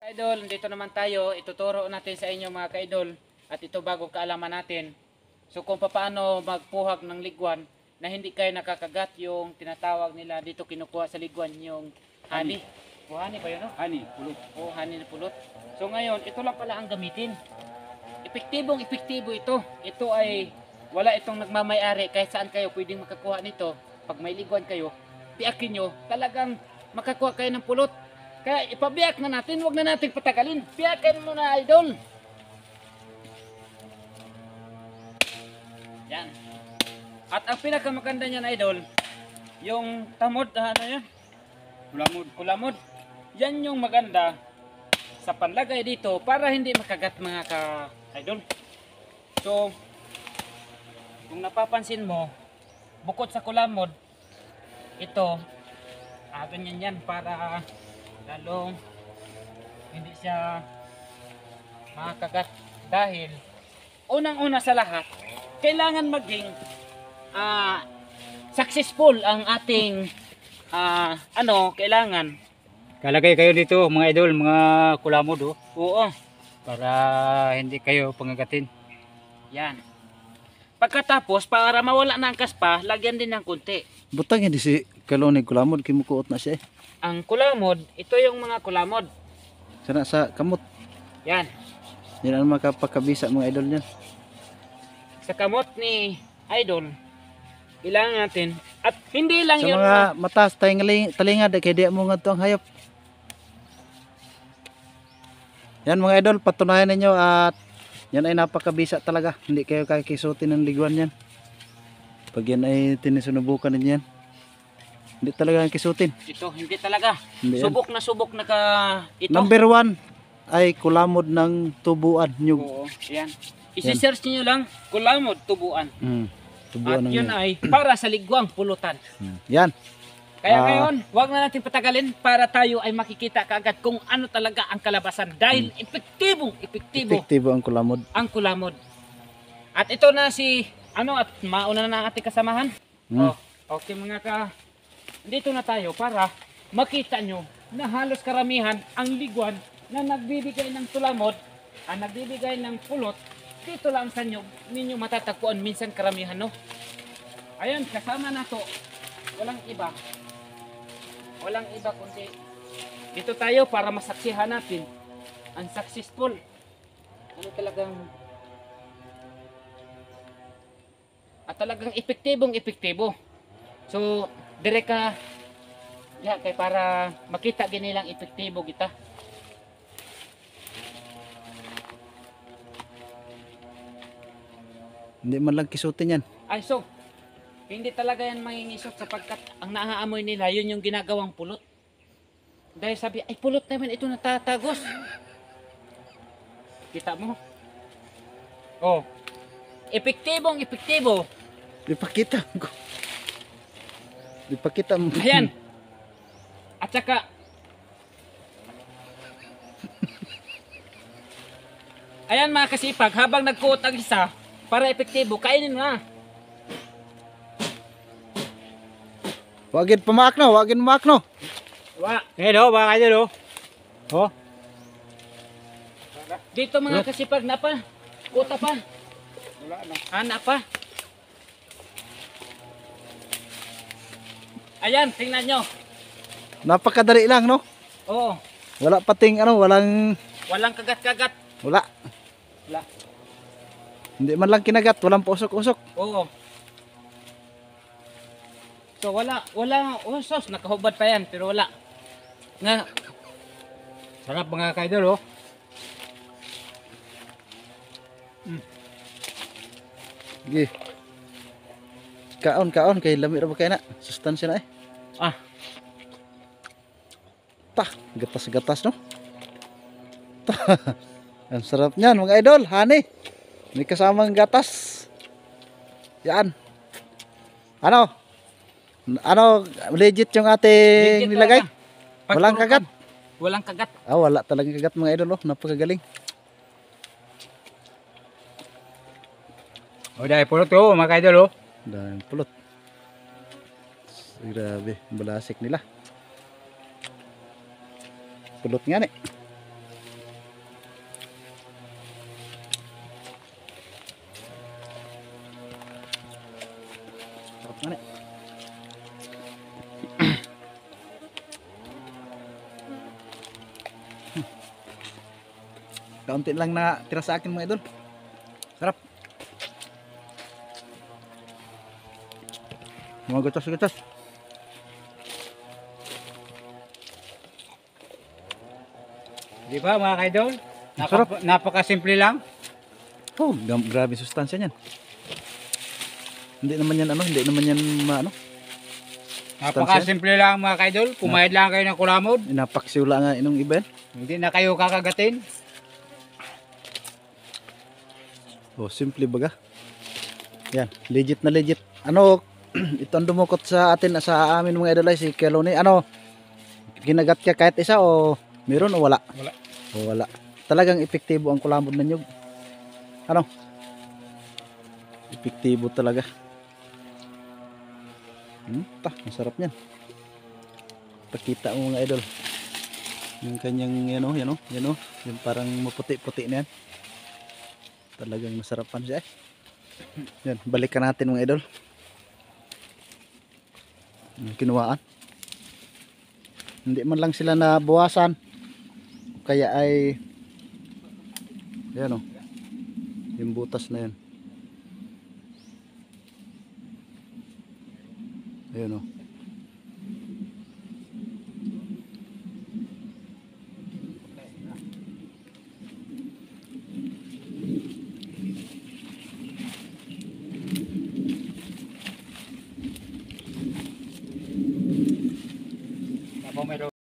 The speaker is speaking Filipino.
Idol, dito naman tayo, ituturo natin sa inyo mga ka-idol at ito bago kaalaman natin. So kung paano magpuhag ng ligwan na hindi kayo nakakagat yung tinatawag nila dito kinukuha sa ligwan yung honey. O honey ba yun? No? Honey, pulot. O honey na pulot. So ngayon, ito lang pala ang gamitin. Epektibo ito. Ito ay wala itong nagmamayari kahit saan kayo pwedeng makakuha nito. Pag may ligwan kayo, piakin nyo, talagang makakuha kayo ng pulot. Kaya ipabiyak na natin, huwag na natin patagalin. Biyakin mo na, idol. Yan. At ang pinakamaganda niyan, idol, yung tamod, ano yan? Kulamod. Yan yung maganda sa panlagay dito para hindi makagat mga ka-idol. So, kung napapansin mo, bukod sa kulamod, ito, ganyan yan para lalong hindi siya makakagat dahil unang-una sa lahat kailangan maging successful ang ating kailangan Kalagay kayo dito mga idol, mga kulamod oo, para hindi kayo pangagatin. yan. Pagkatapos para mawala na ang kaspa, lagyan din ng kunti. Butang hindi si kalonig kulamod kimukuot na siya eh. Ang kulamod, ito yung mga kulamod. Sana sa kamot. Yan. Yan ang makapakabisa mga idol niyan. Sa kamot ni idol, kailangan natin at hindi lang Sa yun mga matas tayong talingad kay di mo nga to ang hayop. Yan mga idol, patunayan ninyo at yan ay napakabisa talaga. Hindi kayo kakisutin ng ligwan yan. Pag yan ay tinisunubukan ninyo yan, hindi talaga ang kisutin. ito, hindi talaga. Hindi yan. Subok na ka ito. Number 1 ay kulamod ng tubuan nyug. Oo, yan. Isi-search niyo lang kulamod tubuan. Tubuan At ng yun nyug. ay para sa ligwang pulutan. Yan. Kaya ngayon, huwag na natin patagalin para tayo ay makikita kaagad kung ano talaga ang kalabasan dahil epektibo Epektibo ang kulamod. ang kulamod. At ito na si at mauna na ang ating kasamahan. Oh, okay mga dito na tayo para makita nyo na halos karamihan ang ligwan na nagbibigay ng tulamod, ang nagbibigay ng pulot, dito lang sa ninyo matatagpuan minsan karamihan, no? Ayun, kasama na to, walang iba kundi dito tayo para masaksihan natin ang successful. Ano talagang talagang epektibo. So, dire ka kay para makita ginilang epektibo kita. Hindi man lang kisutin yan. Ay, so, hindi talaga yan mangingisot sapagkat ang naaamoy nila, yun yung ginagawang pulot. Dahil sabi, ay pulot naman ito natatagos. Kita mo? Oh, epektibo. Dipakita ko. Dipakita mo. Ayan. At saka, ayan mga kasipag, habang nagkuot ang isa, para epektibo, kainin mo na. Wagin pumakno. Wa. Ayan mga idol Dito mga kasipag na pa. Kuta pa. Wala na. Anak pa. Ayan, tingnan nyo. Napakadali lang no. Oo. Wala pating walang Walang kagat-kagat. wala. Wala. Hindi man lang kinagat, walang usok-usok. Oo. So wala sos, nakahubad pa yan pero wala. Nga, Sarap mga idol Sige. Kaon kay lami ra ba kay na? Sustansya na eh. Gatas-gatas no. Ang sarap niyan mga idol, honey. May kasamang gatas. Yan. Ano legit yung ating legit nilagay? talaga. Walang kagat. Walang kagat. Wala talagang kagat mga idol napakagaling. dahil pulot mga idol Dan pulot. Grabe, balasik nila. Pulot nga ni. Kaunti lang na tira sa akin mga idol. Sarap. Mga gatas-gatas. Di ba mga kaidol? Sarap. Napakasimple lang. Oh, grabe sustansya niyan. Hindi naman yan hindi naman yan maano. Napakasimple lang mga kaidol. Kumain lang kayo ng kulamod. Inapaksiwala nga inong iba yan. Hindi na kayo kakagatin. Oh, simple baga. Yan, legit na legit. Ano, ito ang dumukot sa atin, sa amin mga idol ay si Keloni. Ano, ginagat ka kahit isa o meron o wala? Wala. O wala. Talagang epektibo ang kulamod ng nyug. Ano? Epektibo talaga. Masarap niyan. Pakita mo mga idol. Yung kanyang yan o. Yung parang maputi-puti na yan. Talagang masarapan siya eh. Yan, balikan natin mga idol. Yung kinuhaan. Hindi man lang sila nabuwasan. Kaya ay yan o. Yung butas na yan. Ayan o.